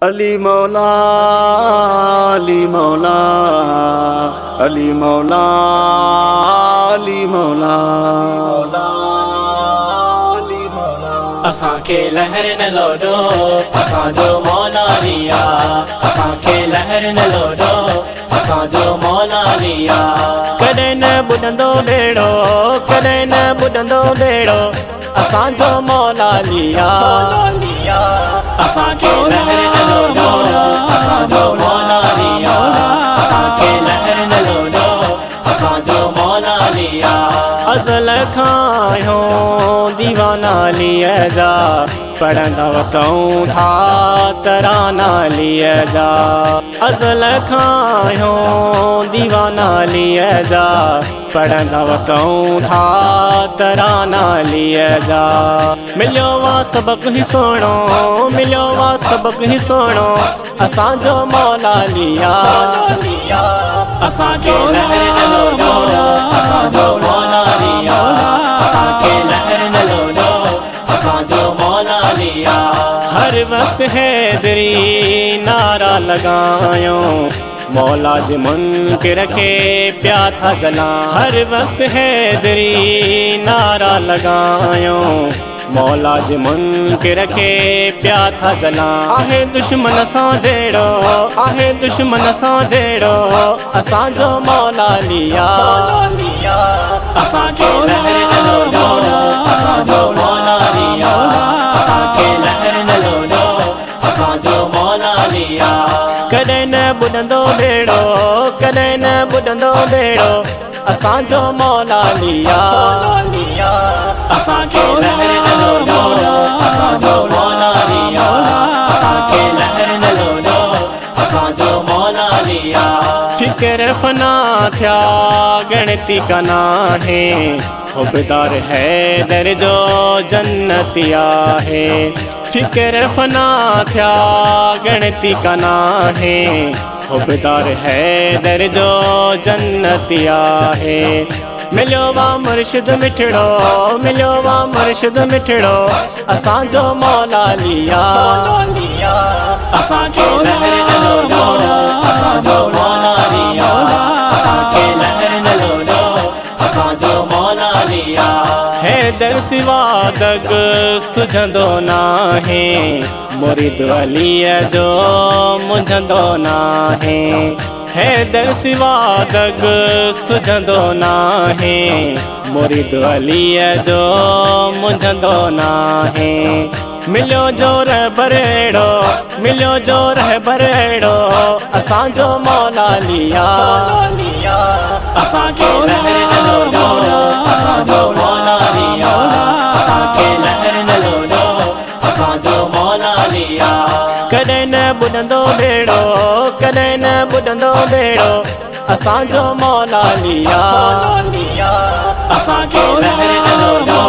अली मौला अली मौला अली मौला अली मौला अली मौला असां खे लहर न लोडो असां जो मौला लिया असां खे लहर न लोडो असां जो मौला लिया कॾहिं न ॿुधंदो बेड़ो कॾहिं न ॿुधंदो बेड़ो असां जो मौला लिया असां खे लहर न लोडो असां जो मौला लिया असां खे लहर न लोडो असां जो मौला लिया अज़ल खां दीवाना लिया जा पढ़ंदा वतऊं था तराना लिया जा अज़ल खां दीवाना लिया जा पढ़ंदा वतऊं था तराना लिया जा मिलियो वा सबक ही सोणो मिलियो वा सबक ही सोणो असां जो मौला लिया असां खे लहर न लोडो असां जो मौला लिया असां खे लहर न लोडो असां जो मौला लिया हर वक्त हैदरी नारा लगायो मौला जे मुनकिर खे प्या था जला हर वक्त हैदरी नारा लगायो मौला जे मुनकिर खे प्या था जला आहे दुश्मन सां जहिड़ो आहे दुश्मन सां जहिड़ो असां जो मौला लिया असां खे लहर न लोडो असां जो मौला लिया असां खे लहर न लोडो असां जो मौला लिया कॾहिं न ॿुधंदो बेड़ो कॾहिं न ॿुधंदो बेड़ो असां जो मौला लिया असां खे लहर न लोडो असां जो मौला लिया असां खे लहर न लोडो असां जो मौला लिया फिक्र फना थिया गणती का नाहे हुबदार हैदर जो जन्नती आहे फिक्र फना थिया गणती का नाहे हुबदार हैदर जो जन्नती आहे मिलियो वा मुर्शिद मिठड़ो मिलियो वा मुर्शिद मिठड़ो असां जो मौला लिया असां खे लहर न लोडो असां जो मौला लिया असां खे लहर न लोडो असां जो मौला लिया हैदर सिवा दग सुझंदो नाहे मुरीद अलीअ जो मुझंदो नाहे हैदर सिवा दग सुझंदो नाहे मुरीद अलीअ जो मुझंदो नाहे मिलियो जो रहबर अहिड़ो मिलियो जो रहबर अहिड़ो असां जो मौला लिया असां खे लहर न लोडो असां जो मौला लिया असां खे लहर न लोडो असां जो मौला लिया कॾहिं न ॿुधंदो बेड़ो कॾहिं न ॿुधंदो बेड़ो असां जो मौला लिया असां खे लहर न लोडो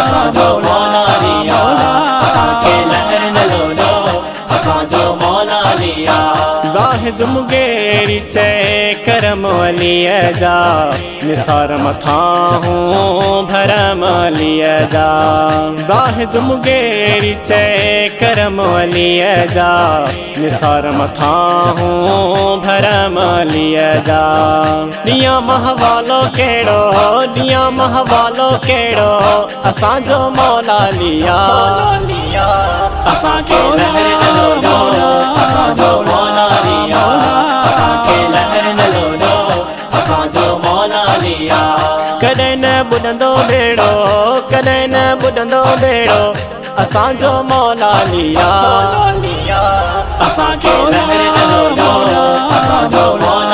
असां जो मौला लिया असां खे लहर न लोडो असां जो मौला लिया ज़ाहिद मुगेरी चए करम अलीअ जा निसार मथां हूं भरम अलीअ जा ज़ाहिद मुगेरी चए करम अलीअ जा निसार मथां हूं भरम अलीअ जा ॾींहं महवालो कहिड़ो ॾींहं महवालो कहिड़ो असां जो मौला लिया असां खे लहर न लोडो असां जो मौला लिया असां खे लहर न लोडो असां जो मौला लिया कॾहिं न ॿुधंदो बेड़ो कॾहिं न ॿुधंदो बेड़ो असां जो मौला लिया असां खे लहर न लोडो असां जो मौला